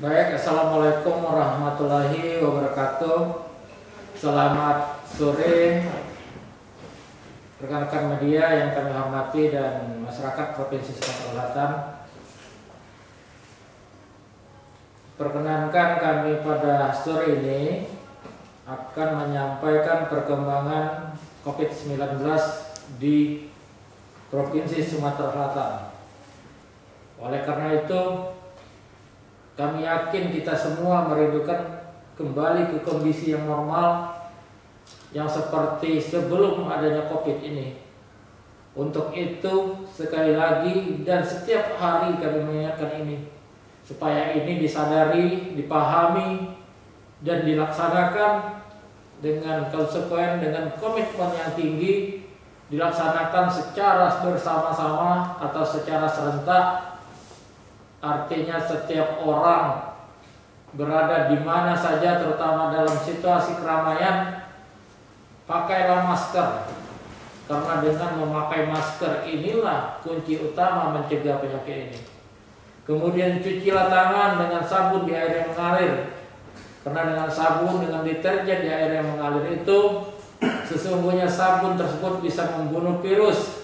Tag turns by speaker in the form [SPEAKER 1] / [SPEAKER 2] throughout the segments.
[SPEAKER 1] Baik, Assalamualaikum warahmatullahi wabarakatuh. Selamat sore rekan-rekan media yang kami hormati dan masyarakat Provinsi Sumatera Selatan. Perkenankan kami pada sore ini akan menyampaikan perkembangan COVID-19 di Provinsi Sumatera Selatan. Oleh karena itu, kami yakin kita semua merindukan kembali ke kondisi yang normal yang seperti sebelum adanya COVID ini. Untuk itu, sekali lagi dan setiap hari kami mengingatkan ini, supaya ini disadari, dipahami, dan dilaksanakan dengan konsekuen, dengan komitmen yang tinggi, dilaksanakan secara bersama-sama atau secara serentak. Artinya setiap orang berada di mana saja, terutama dalam situasi keramaian, pakailah masker. Karena dengan memakai masker inilah kunci utama mencegah penyakit ini. Kemudian cucilah tangan dengan sabun di air yang mengalir. Karena dengan sabun, dengan deterjen di air yang mengalir itu, sesungguhnya sabun tersebut bisa membunuh virus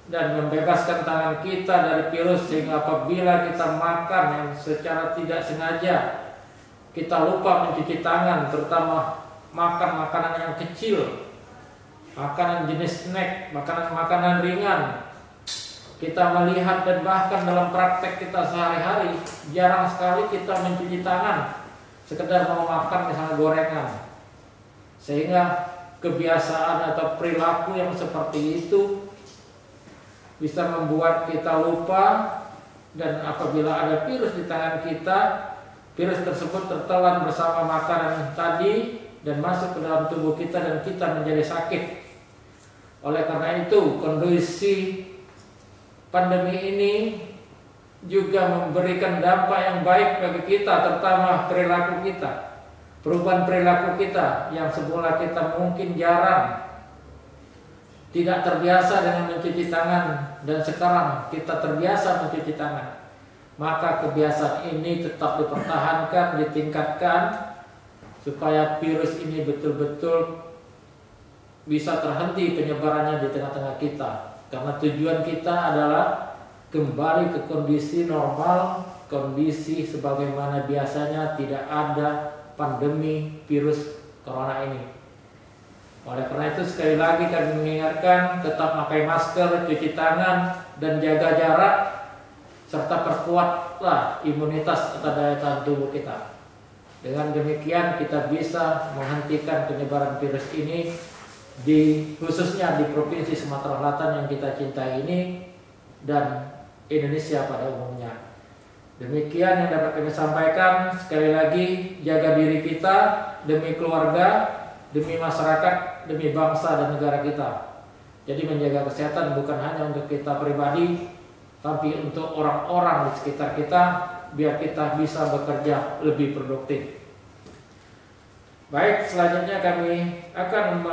[SPEAKER 1] dan membebaskan tangan kita dari virus, sehingga apabila kita makan yang secara tidak sengaja kita lupa mencuci tangan, terutama makan makanan yang kecil, makanan jenis snack, makanan ringan, kita melihat dan bahkan dalam praktek kita sehari-hari jarang sekali kita mencuci tangan sekedar mau makan misalnya gorengan, sehingga kebiasaan atau perilaku yang seperti itu bisa membuat kita lupa, dan apabila ada virus di tangan kita, virus tersebut tertelan bersama makanan tadi dan masuk ke dalam tubuh kita dan kita menjadi sakit. Oleh karena itu, kondisi pandemi ini juga memberikan dampak yang baik bagi kita, terutama perilaku kita. Perubahan perilaku kita yang semula kita mungkin jarang, tidak terbiasa dengan mencuci tangan, dan sekarang kita terbiasa mencuci tangan. Maka kebiasaan ini tetap dipertahankan, ditingkatkan, supaya virus ini betul-betul bisa terhenti penyebarannya di tengah-tengah kita. Karena tujuan kita adalah kembali ke kondisi normal, kondisi sebagaimana biasanya, tidak ada pandemi virus corona ini. Oleh karena itu, sekali lagi kami mengingatkan, tetap pakai masker, cuci tangan, dan jaga jarak, serta perkuatlah imunitas atau daya tahan tubuh kita. Dengan demikian kita bisa menghentikan penyebaran virus ini khususnya di Provinsi Sumatera Selatan yang kita cintai ini, dan Indonesia pada umumnya. Demikian yang dapat kami sampaikan. Sekali lagi, jaga diri kita demi keluarga, demi masyarakat, demi bangsa dan negara kita. Jadi menjaga kesehatan bukan hanya untuk kita pribadi, tapi untuk orang-orang di sekitar kita, biar kita bisa bekerja lebih produktif. Baik, selanjutnya kami akan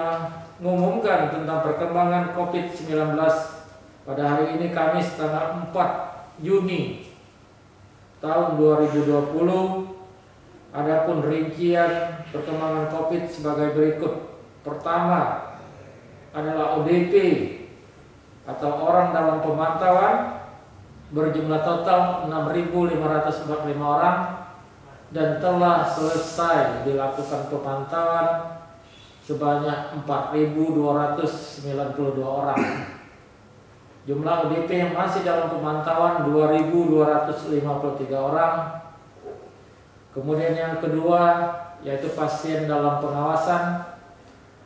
[SPEAKER 1] mengumumkan tentang perkembangan COVID-19 pada hari ini, Kamis tanggal 4 Juni tahun 2020. Adapun rincian perkembangan COVID sebagai berikut. Pertama adalah ODP atau orang dalam pemantauan berjumlah total 6.545 orang dan telah selesai dilakukan pemantauan sebanyak 4.292 orang. Jumlah ODP yang masih dalam pemantauan 2.253 orang. Kemudian yang kedua yaitu pasien dalam pengawasan,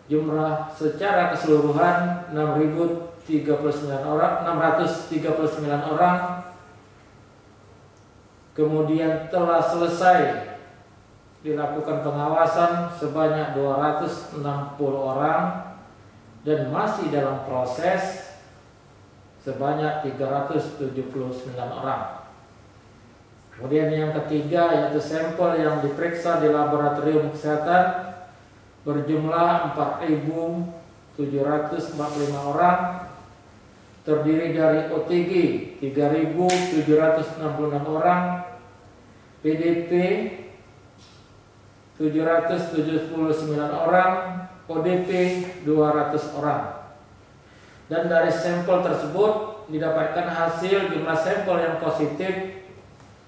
[SPEAKER 1] jumlah secara keseluruhan 639 orang. Kemudian telah selesai dilakukan pengawasan sebanyak 260 orang dan masih dalam proses sebanyak 379 orang. Kemudian yang ketiga yaitu sampel yang diperiksa di laboratorium kesehatan berjumlah 4.745 orang, terdiri dari OTG 3.766 orang, PDP 779 orang, ODP 200 orang. Dan dari sampel tersebut didapatkan hasil jumlah sampel yang positif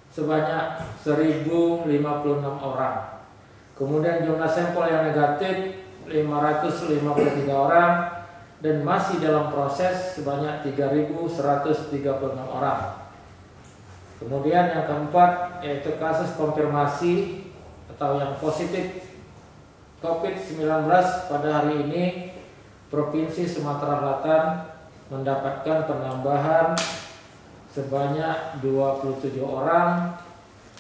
[SPEAKER 1] sebanyak 1056 orang. Kemudian jumlah sampel yang negatif 553 orang dan masih dalam proses sebanyak 3136 orang. Kemudian yang keempat yaitu kasus konfirmasi atau yang positif COVID-19 pada hari ini Provinsi Sumatera Selatan mendapatkan penambahan sebanyak 27 orang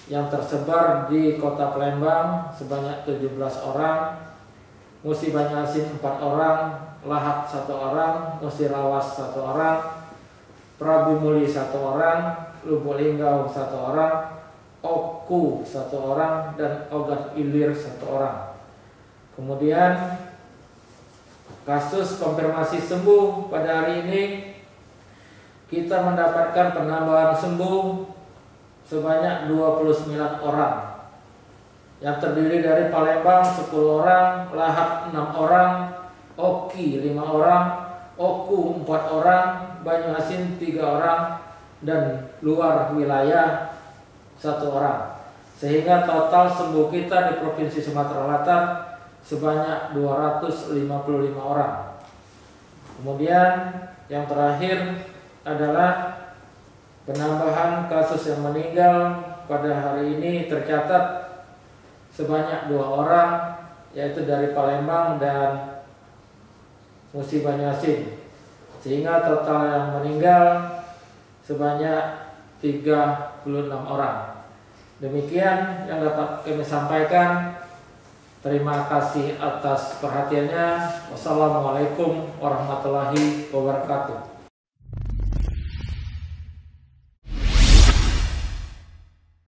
[SPEAKER 1] yang tersebar di Kota Palembang sebanyak 17 orang, Musi Banyu-Asin 4 orang, Lahad 1 orang, Musirawas 1 orang, Prabu Muli 1 orang, Lubuk Linggau 1 orang, Oku 1 orang, dan Ogat Ilir 1 orang. Kemudian kasus konfirmasi sembuh pada hari ini kita mendapatkan penambahan sembuh sebanyak 29 orang yang terdiri dari Palembang 10 orang, Lahad 6 orang, Oki 5 orang, Oku 4 orang, Banyu-Asin 3 orang, dan luar wilayah 1 orang. Sehingga total sembuh kita di Provinsi Sumatera Selatan sebanyak 255 orang. Kemudian yang terakhir adalah penambahan kasus yang meninggal pada hari ini tercatat sebanyak 2 orang, yaitu dari Palembang dan Musi Banyu-Asin, sehingga total yang meninggal sebanyak 36 orang. Demikian yang dapat kami sampaikan. Terima kasih atas perhatiannya. Wassalamualaikum warahmatullahi wabarakatuh.